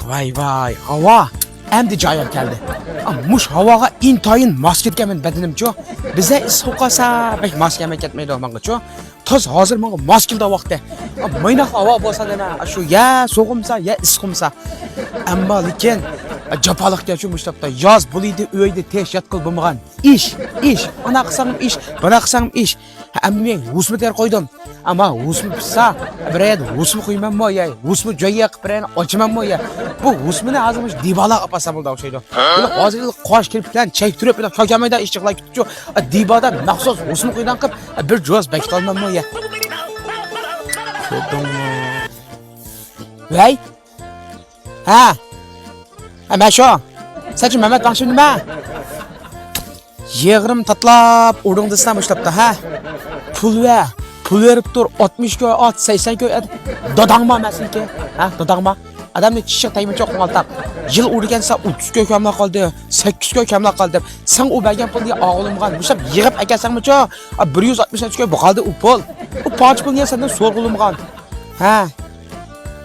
Vay, hava. Endi joyim keldi. Mush havoga intoyin mos ketganman badanimcha. Biza issiq qolsa, bek mos ketmaydi mengacha. Toz hozir menga mos keldi vaqtda. Mayna havo bo'lsa dema, shu ya so'g'imsa, ya issiqimsa. Ammo lekin japaliqga shu mushtapda yoz bo'ladi, uyda tesh yotqil bo'lmagan. Ish. Ana qilsam ish, buna qilsam ish. Ammo men husmi ter qo'ydim. Ama husmi pissa, birayad husmi qo'ymanmi ya? Husmi joyiga qilib birayni ochamanmi ya? Bu husmini azimish dibala apasa bo'ldi o'xshaydi. Hozir qosh kirib bilan chay turib bilan shokamayda ish qilib ketibdi. Dibada maxsus husmi qo'ydan qilib bir joz bekit olmanmi ya? Vay. Ha. Ama shu. Sachi Mehmet bak şimdi nima? Yig'rim tatlab o'rningizdan boshlabdi, ha? Pul verib tur 60 koy at, 80 koy at. Dodangma masinki, ha? Dodangma. Adamni chishi taymichoq qoltaq. Yil urgansa 30 koy kamla qoldi, 8 koy kamla qoldi. Sen u bergan pulni o'g'limgan, mushab yig'ib akasanmi-cho? 160 koy bo'ldi u pul. U poch pulni sendan so'rg'ulimgan. Ha?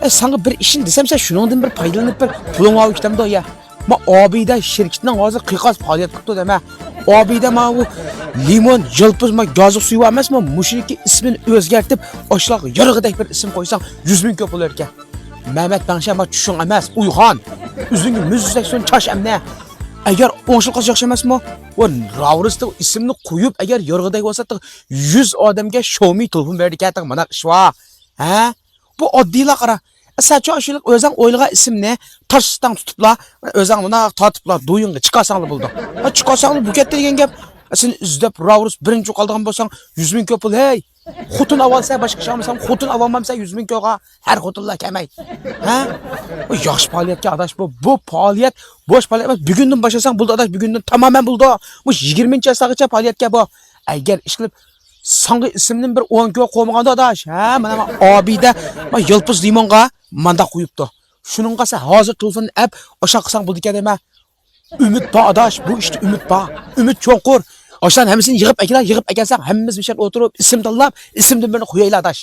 Sana bir işin desem sen şunundan bir paydalanıp bir pulun var kitabımda ya. Ma abide şirketinden hazır kıykas faaliyet kıptı deme. Abide ma bu limon, yılpız ma gazı suyu var mı? Muşinki ismini özgertip aşağı yarıgıdaki bir isim koysan 100.000 köp olur ki. Mehmet Banşa ma çüşün emez, uyhan. Üzüngü müzüzleksiyonu çaş emne. Eğer 10 yıl kaçacak emez mi? O Ravrız'da ismini koyup eğer yarıgıdaki olsa 100 adamga Xiaomi telefon verdik ya bana iş var. Ha? Bu oddiyla qara. Saçı aşılık özən oyluğa isimni taşdan tutupla, özən buna tatıpla doyunga çıkasanlı buldu. Çıkasanlı buketde degen gap. Sen izlep Ravrus birinci qaldıgan bolsan 100.000 köp pul hey. Xotun avalsa başqa şamsam, xotun avalmamsa 100.000 köpga her xotunla kemay. Ha? O yaxşı faaliyetke adaş bu. Bu faaliyet boş faaliyet. Bugündən başlasan buldu adaş, bugündən tamamen buldu. Bu 20. yaşagacha faaliyetke bu. Eğer iş qilib sangi isminin bir 10 köy qo'ymaganda adaş. Ha, mana abide ma yılpız limonga manda qo'yibdi. Shuninggacha hozir telefonni app o'sha qilsang bo'ldi ekan dema. Umid bor adaş, bu ishda umid bor. Umid cho'nqur. O'shan hammasini yig'ib akansang, hammamiz bir yerga o'tirib ism tanlab, ismdan birini qo'yaylik adaş.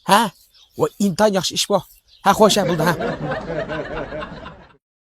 Ha? Va intan yaxshi ish bu. Ha, xo'sh bo'ldi ha.